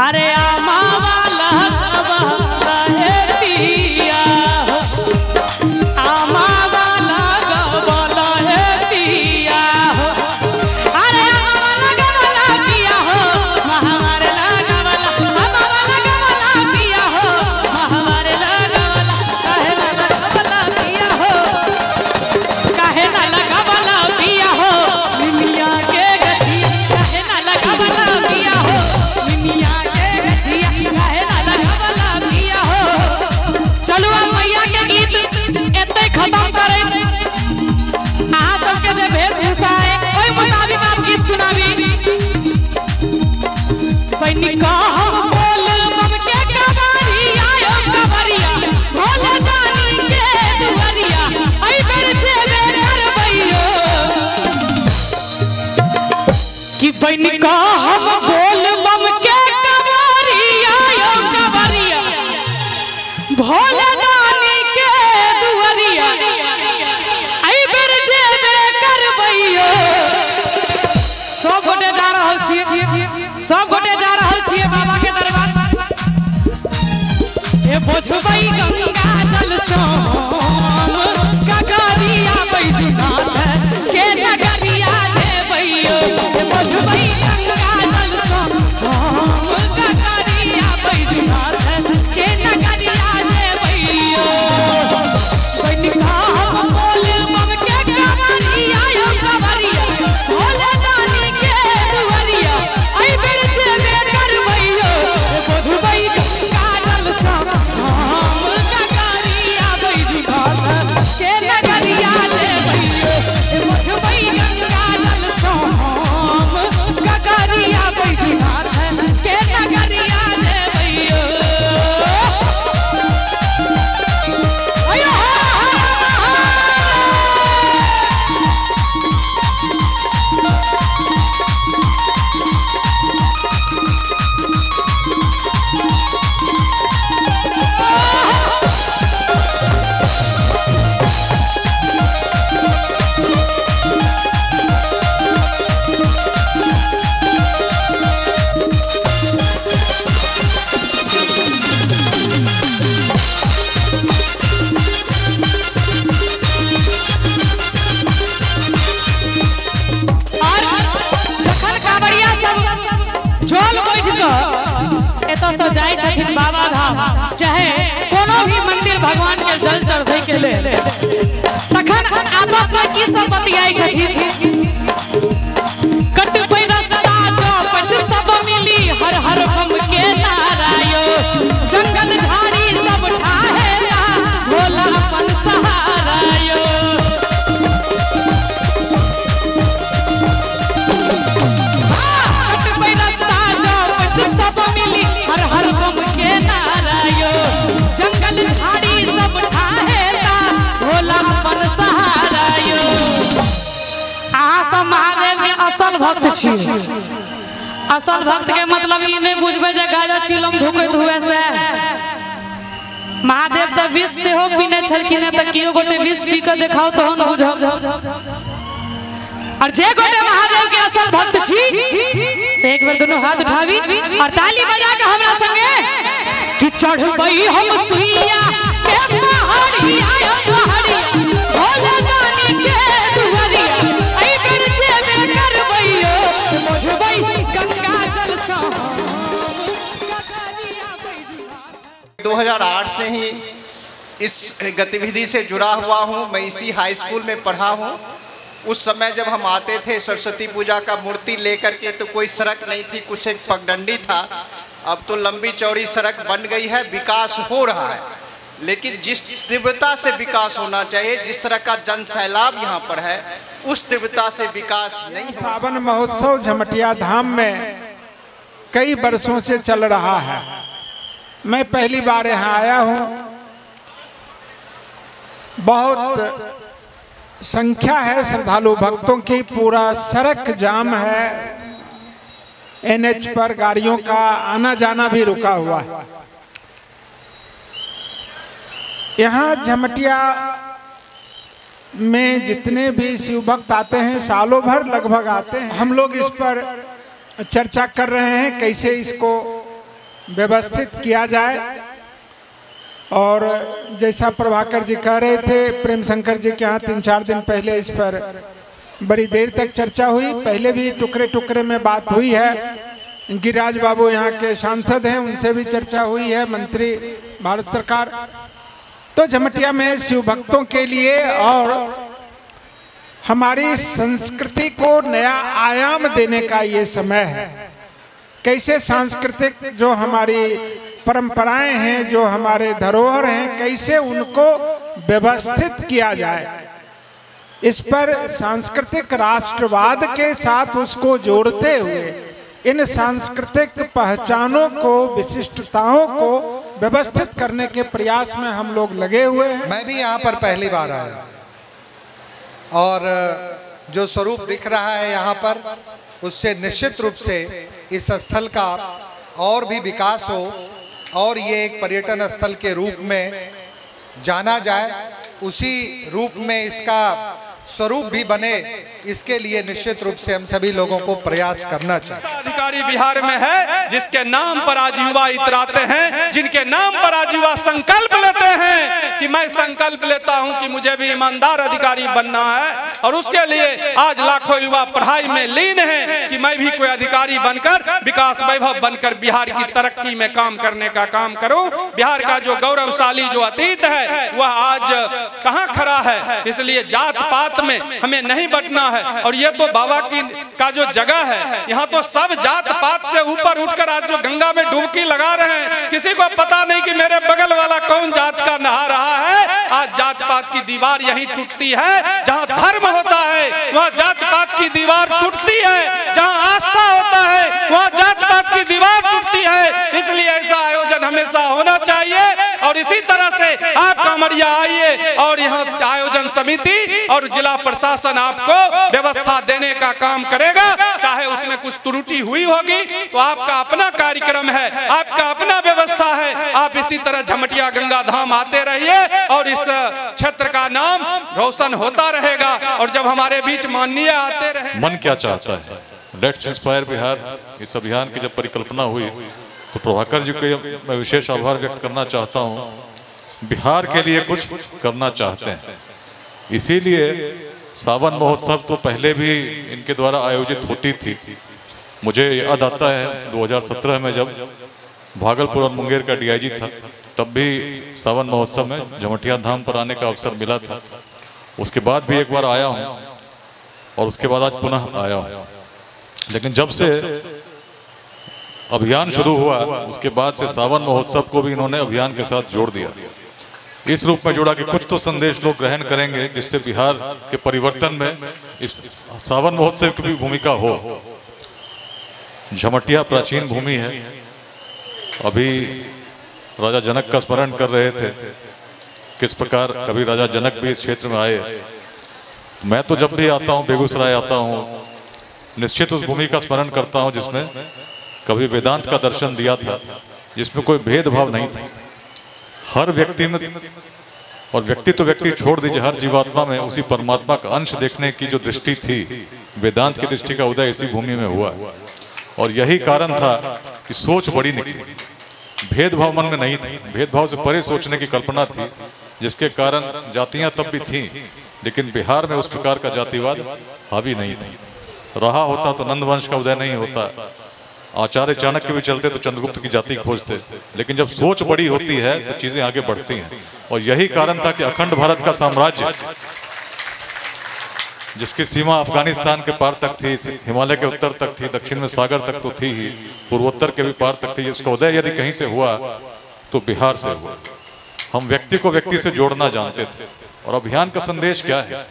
अरे आमा वाला गवाला है पिया आमा वाला गवाला है पिया अरे आमा वाला गवाला पिया हो महामारे लगा वाला आमा वाला गवाला पिया हो महामारे लगा वाला काहे ना लगा वाला पिया हो काहे ना लगा वाला पिया हो निमिया के गठिया काहे ना लगा वाला पिया हो निमिया के गठिया काहे ना लगा वाला पिया हो। चलो अब मैया के गीत एते खत्म करे अहाँ सबके जे वेशभूषा है ओई मुताबिक आप गीत सुनाबी बनी का हम बोल बम के कबारी आयो कबरिया भोले दानी के दुआरिया आई बेर जेबे करबैयो कि बनी का हम बोल बम के कबारी आयो कबरिया भोले दानी के दुआरिया आई बेर जेबे करबैयो। सब गोटे जा रहल छी बाबा के दरबार ए बोझबई गंगा जल सोम कगरिया बैजुनाथ के नगरिया जेबैयो ए बोझबई गंगा जल सोम कगरिया बैजुनाथ के नगरिया जेबैयो। बनिका हम बोले बम के कबरिया आयो कबरिया भोले दानी के दुआरिया आई बेर जेबे करबैयो ए बोझबई गंगा जल सोम कगरिया बैजुनाथ के नगरिया जेबैयो ए बोझबई गंगा जल सोम कगरिया बैजुनाथ के नगरिया जेबैयो। अयो जखन कांवरिया सब जल बोझ के एतऽ से जाय छथिन बाबा धाम चाहे कोनो भी मंदिर भगवान के जल चढ़बै के लेल तखन आपस में की सब बतियाई छथिन कटबै रास्ता चौपट सब मिली हर हर बम के नारायो जंगल झाड़ी सब ठाहेला भोला अपन सहारायो कटबै रास्ता चौपट सब मिली हर हर बम के नारायो जंगल झाड़ी सब ठाहेला भोला अपन सहारायो। अहाँ सब महादेव के असल भक्त छी असल भक्त के मतलब ई नहीं बुझबे जे गाजा चिलम धुकैत हुए से महादेव त विष सेहो पीने छलखिन त कियो गोटे विष पी के देखाओ तहन बुझब और जे गोटे महादेव के असल भक्त छी से एक बार दोनों हाथ उठाबी और ताली बजा के हमरा संगे कि चढ़बई हम सुइया के पहाड़ी आयो पहाड़ी भोले दानी के दुआरिया आई बेर जेबे करबैयो बोझबई गंगा जल सोम कगरिया बैजुनाथ। 2008 से ही इस गतिविधि से जुड़ा हुआ हूँ। मैं इसी हाई स्कूल में पढ़ा हूँ। उस समय जब हम आते थे सरस्वती पूजा का मूर्ति लेकर के तो कोई सड़क नहीं थी, कुछ एक पगडंडी था। अब तो लंबी चौड़ी सड़क बन गई है, विकास हो रहा है, लेकिन जिस तीव्रता से विकास होना चाहिए, जिस तरह का जन सैलाब यहाँ पर है, उस तीव्रता से विकास नहीं। सावन महोत्सव झमटिया धाम में कई वर्षों से चल रहा है। मैं पहली बार यहाँ आया हूँ। बहुत संख्या है श्रद्धालु भक्तों की, पूरा सड़क जाम है, NH पर गाड़ियों का आना जाना भी रुका हुआ है। यहाँ झमटिया में जितने भी शिव भक्त आते हैं सालों भर लगभग आते हैं। हम लोग इस पर चर्चा कर रहे हैं कैसे इसको व्यवस्थित किया जाए। और जैसा प्रभाकर जी कह रहे थे, प्रेम शंकर जी के यहाँ 3-4 दिन पहले इस पर बड़ी देर तक चर्चा हुई। पहले भी टुकड़े टुकड़े में बात हुई है। गिरिराज बाबू यहाँ के सांसद हैं, उनसे भी चर्चा हुई है, मंत्री भारत सरकार। तो झमटिया में शिव भक्तों के लिए और हमारी संस्कृति को नया आयाम देने का ये समय है। कैसे सांस्कृतिक जो हमारी परंपराएं हैं, जो हमारे धरोहर हैं, कैसे उनको व्यवस्थित किया जाए, इस पर सांस्कृतिक राष्ट्रवाद के साथ उसको जोड़ते हुए इन सांस्कृतिक पहचानों को, विशिष्टताओं को व्यवस्थित करने के प्रयास में हम लोग लगे हुए हैं। मैं भी यहाँ पर पहली बार आया और जो स्वरूप दिख रहा है यहाँ पर, उससे निश्चित रूप से इस स्थल का और भी विकास हो और ये एक पर्यटन स्थल के रूप में जाना जाए, उसी रूप में इसका स्वरूप भी बने, इसके लिए निश्चित रूप से हम सभी लोगों को प्रयास करना चाहिए। अधिकारी बिहार में है जिसके नाम पर आज युवा इतराते हैं, जिनके नाम पर आज युवा संकल्प लेते हैं कि मैं संकल्प लेता हूं कि मुझे भी ईमानदार अधिकारी बनना है, और उसके लिए आज लाखों युवा पढ़ाई में लीन हैं कि मैं भी कोई अधिकारी बनकर, विकास वैभव बनकर बिहार की तरक्की में काम करने का काम करूं। बिहार का जो गौरवशाली जो अतीत है वह आज कहां खड़ा है। इसलिए जात पात में हमें नहीं बंटना है। और ये तो बाबा की का जो जगह है, यहाँ तो सब जात पात से ऊपर उठकर आज जो गंगा में डुबकी लगा रहे हैं, किसी को पता नहीं कि मेरे बगल वाला कौन जात का नहा रहा है। आज जात पात की दीवार यही टूटती है। जहाँ धर्म होता है वहाँ जात पात की दीवार टूटती है, जहाँ आस्था होता है वहाँ जात पात की दीवार टूटती है। इसलिए ऐसा आयोजन हमेशा होना चाहिए। और इसी तरह से आप कांवड़िया आइए और यहाँ आयोजन समिति और जिला प्रशासन आपको व्यवस्था देने का काम करेगा। चाहे उसमें कुछ त्रुटि हुई होगी तो आपका अपना कार्यक्रम है, आपका अपना व्यवस्था है। आप इसी तरह झमटिया गंगा धाम आते रहिए और इस क्षेत्र का नाम रोशन होता रहेगा। और जब हमारे बीच माननीय आते रहे, मन क्या चाहता है, लेट्स इंस्पायर बिहार, इस अभियान की जब परिकल्पना हुई तो प्रभाकर जी को मैं विशेष आभार व्यक्त करना चाहता हूँ। बिहार के लिए कुछ करना चाहते हैं, इसीलिए सावन महोत्सव तो पहले भी इनके द्वारा आयोजित होती थी। मुझे याद आता है 2017 में जब भागलपुर और मुंगेर का डीआईजी था, तब भी सावन महोत्सव में झमटिया धाम पर आने का अवसर मिला था। उसके बाद भी एक बार आया हूँ और उसके बाद आज पुनः आया हूँ। लेकिन जब से अभियान शुरू हुआ उसके बाद से सावन महोत्सव को भी इन्होंने अभियान के साथ जोड़ दिया, इस रूप में जोड़ा कि कुछ तो संदेश लोग ग्रहण करेंगे जिससे बिहार के परिवर्तन में इस सावन महोत्सव की भी भूमिका हो। झमटिया प्राचीन भूमि है। अभी राजा जनक का स्मरण कर रहे थे, किस प्रकार कभी राजा जनक भी इस क्षेत्र में आए। मैं तो जब भी आता हूँ, बेगूसराय आता हूँ, निश्चित उस भूमि का स्मरण करता हूँ जिसमें कभी वेदांत का दर्शन दिया था, जिसमें कोई भेदभाव नहीं था। हर व्यक्ति में, और व्यक्ति तो व्यक्ति छोड़ दीजिए, हर जीवात्मा में उसी परमात्मा का अंश देखने की जो दृष्टि थी, वेदांत की दृष्टि का उदय इसी भूमि में हुआ। और यही कारण था कि सोच बड़ी निकली, भेदभाव मन में नहीं थी, भेदभाव से परे सोचने की कल्पना थी, जिसके कारण जातियां तब भी थीं, लेकिन बिहार में उस प्रकार का जातिवाद हावी नहीं था। रहा होता तो नंद वंश का उदय नहीं होता, आचार्य चाणक्य भी चलते तो चंद्रगुप्त की जाति खोजते। लेकिन जब सोच बड़ी होती है तो चीजें आगे बढ़ती हैं। और यही कारण था कि अखंड भारत का साम्राज्य, जिसकी सीमा अफगानिस्तान के पार तक थी, हिमालय के उत्तर तक थी, दक्षिण में सागर तक तो थी ही, पूर्वोत्तर के भी पार तक थी, इसका उदय यदि कहीं से हुआ तो बिहार से हुआ। हम व्यक्ति को व्यक्ति से जोड़ना जानते थे। और अभियान का संदेश क्या है?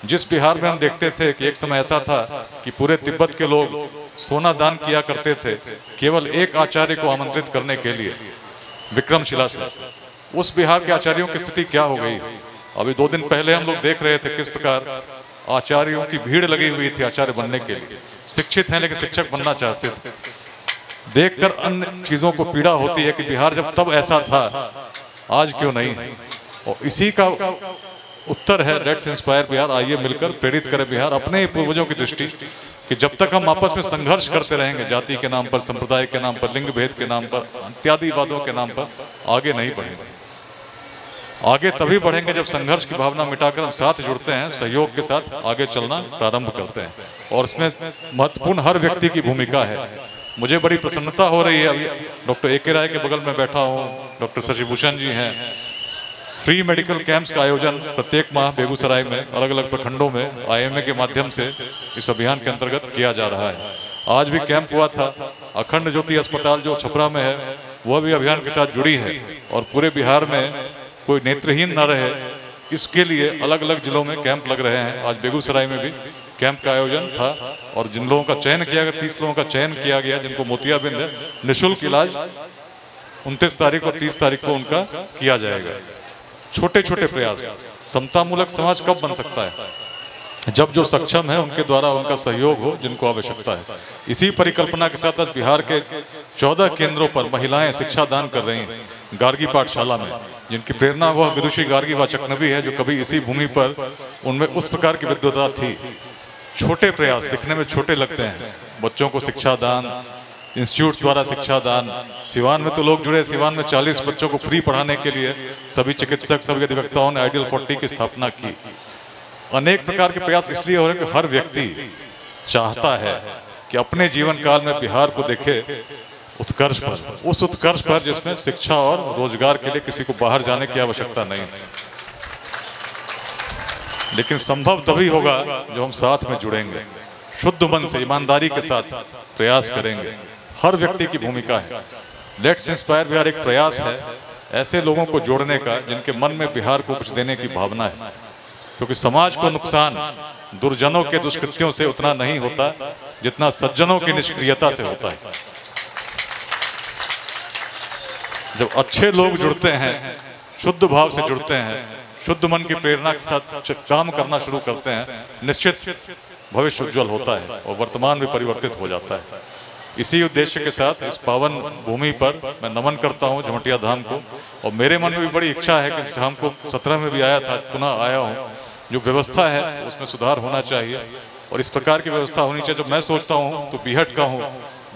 जिस बिहार में हम देखते थे कि एक समय ऐसा था कि पूरे तिब्बत के लोग सोना दान किया करते थे केवल एक आचार्य को आमंत्रित करने के लिए, विक्रमशिला से, उस बिहार के आचार्यों की स्थिति क्या हो गई? अभी 2 दिन पहले हम लोग देख रहे थे किस प्रकार आचार्यों की भीड़ लगी हुई थी आचार्य बनने के लिए। शिक्षित हैं लेकिन शिक्षक बनना चाहते थे। देखकर अन्य चीजों को पीड़ा होती है कि बिहार जब तब ऐसा था, आज क्यों नहीं? और इसी का उत्तर है लेट्स इंस्पायर बिहार। आइए मिलकर प्रेरित करें बिहार अपने ही पूर्वजों की दृष्टि कि जब तक हम आपस में संघर्ष करते रहेंगे जाति के नाम पर, संप्रदाय के नाम पर, लिंग भेद के नाम पर, इत्यादि वादों के नाम पर, आगे नहीं बढ़ेंगे। आगे तभी बढ़ेंगे जब संघर्ष की भावना मिटाकर हम साथ जुड़ते हैं, सहयोग के साथ आगे चलना प्रारंभ करते हैं। और इसमें महत्वपूर्ण हर व्यक्ति की भूमिका है। मुझे बड़ी प्रसन्नता हो रही है, अभी डॉक्टर ए के राय के बगल में बैठा हूँ, डॉक्टर शशिभूषण जी हैं। फ्री मेडिकल कैंप्स का आयोजन प्रत्येक माह बेगूसराय में अलग अलग प्रखंडों में IMA के माध्यम से इस अभियान के अंतर्गत किया जा रहा है। आज भी कैंप हुआ था। अखंड ज्योति अस्पताल जो छपरा में है वह भी अभियान के साथ जुड़ी है और पूरे बिहार में कोई नेत्रहीन न रहे इसके लिए अलग अलग जिलों में कैंप लग रहे हैं। आज बेगूसराय में भी कैंप का आयोजन था और जिन लोगों का चयन किया गया, 30 लोगों का चयन किया गया जिनको मोतियाबिंद है, निःशुल्क इलाज 29 तारीख और 30 तारीख को उनका किया जाएगा। छोटे छोटे प्रयास, समतामूलक समाज कब बन सकता है? जब जो सक्षम है उनके द्वारा उनका सहयोग हो जिनको आवश्यकता है। इसी परिकल्पना के साथ आज बिहार के 14 केंद्रों पर महिलाएं शिक्षा दान कर रही हैं गार्गी पाठशाला में, जिनकी प्रेरणा वह विदुषी गार्गी वाचकनवी है जो कभी इसी भूमि पर उनमें उस प्रकार की विद्वता थी। छोटे प्रयास दिखने में छोटे लगते हैं, बच्चों को शिक्षा दान, इंस्टीट्यूट द्वारा शिक्षा दान। सिवान में तो लोग जुड़े, सिवान में 40 बच्चों को फ्री पढ़ाने के लिए सभी चिकित्सक, सभी अधिवक्ताओं ने आइडियल 40 की स्थापना की। अनेक प्रकार के प्रयास इसलिए हो रहे हैं कि हर व्यक्ति चाहता है कि अपने जीवन काल में बिहार को देखे उत्कर्ष पर, उस उत्कर्ष पर जिसमें शिक्षा और रोजगार के लिए किसी को बाहर जाने की आवश्यकता नहीं है। लेकिन संभव तभी होगा जब हम साथ में जुड़ेंगे, शुद्ध मन से ईमानदारी के साथ प्रयास करेंगे। हर व्यक्ति की भूमिका है। लेट्स इंस्पायर बिहार एक प्रयास है ऐसे लोगों को जोड़ने का जिनके मन में बिहार को कुछ देने की भावना है, क्योंकि समाज को नुकसान दुर्जनों के दुष्कृत्यों से उतना नहीं होता जितना सज्जनों की निष्क्रियता से होता है। जब अच्छे लोग जुड़ते हैं, शुद्ध भाव से जुड़ते हैं, शुद्ध मन की प्रेरणा के साथ काम करना शुरू करते हैं, निश्चित भविष्य उज्जवल होता है और वर्तमान भी परिवर्तित हो जाता है। इसी उद्देश्य के साथ इस पावन भूमि पर मैं नमन करता हूं झमटिया धाम को। और मेरे मन में भी बड़ी इच्छा है कि धाम को 17 में भी आया था, पुनः आया हूं। जो व्यवस्था है उसमें सुधार होना चाहिए और इस प्रकार की व्यवस्था होनी चाहिए। जब मैं सोचता हूँ तो बीहट का हूँ,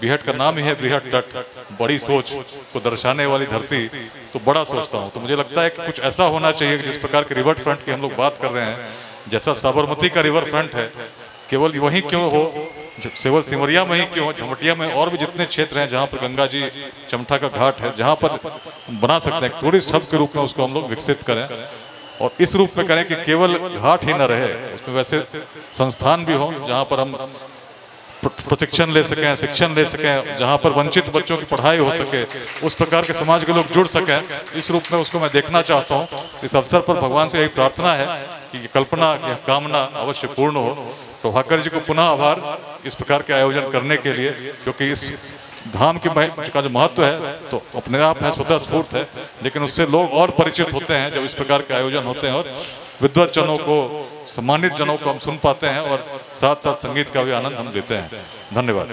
बीहट का नाम ही है बृहट तट, बड़ी सोच को दर्शाने वाली धरती, तो बड़ा सोचता हूँ। तो मुझे लगता है कि कुछ ऐसा होना चाहिए कि जिस प्रकार के रिवर फ्रंट की हम लोग बात कर रहे हैं, जैसा साबरमती का रिवर फ्रंट है, केवल वहीं क्यों हो, केवल सिमरिया में ही क्यों हो, झमटिया में और भी जितने क्षेत्र हैं जहाँ पर गंगा जी चमथा का घाट है, जहाँ पर बना सकते हैं टूरिस्ट हब के रूप में उसको हम लोग विकसित करें और इस रूप में करें कि केवल घाट ही न रहे, उसमें वैसे संस्थान भी हों जहाँ पर हम प्रशिक्षण ले सकें, शिक्षण ले सकें, जहाँ पर वंचित बच्चों की पढ़ाई हो सके, उस प्रकार के समाज के लोग जुड़ सकें। इस रूप में उसको मैं देखना चाहता हूँ। इस अवसर पर भगवान से यही प्रार्थना है कि कल्पना या कामना अवश्य पूर्ण हो। प्रभाकर जी को पुनः आभार इस प्रकार के आयोजन करने के लिए, क्योंकि इस धाम का जो महत्व है तो अपने आप है, स्वतः स्फूर्त है, लेकिन उससे लोग और परिचित होते हैं जब इस प्रकार के आयोजन होते हैं और विद्वत जनों को, सम्मानित जनों को हम सुन पाते हैं और साथ साथ संगीत का भी आनंद हम लेते हैं। धन्यवाद।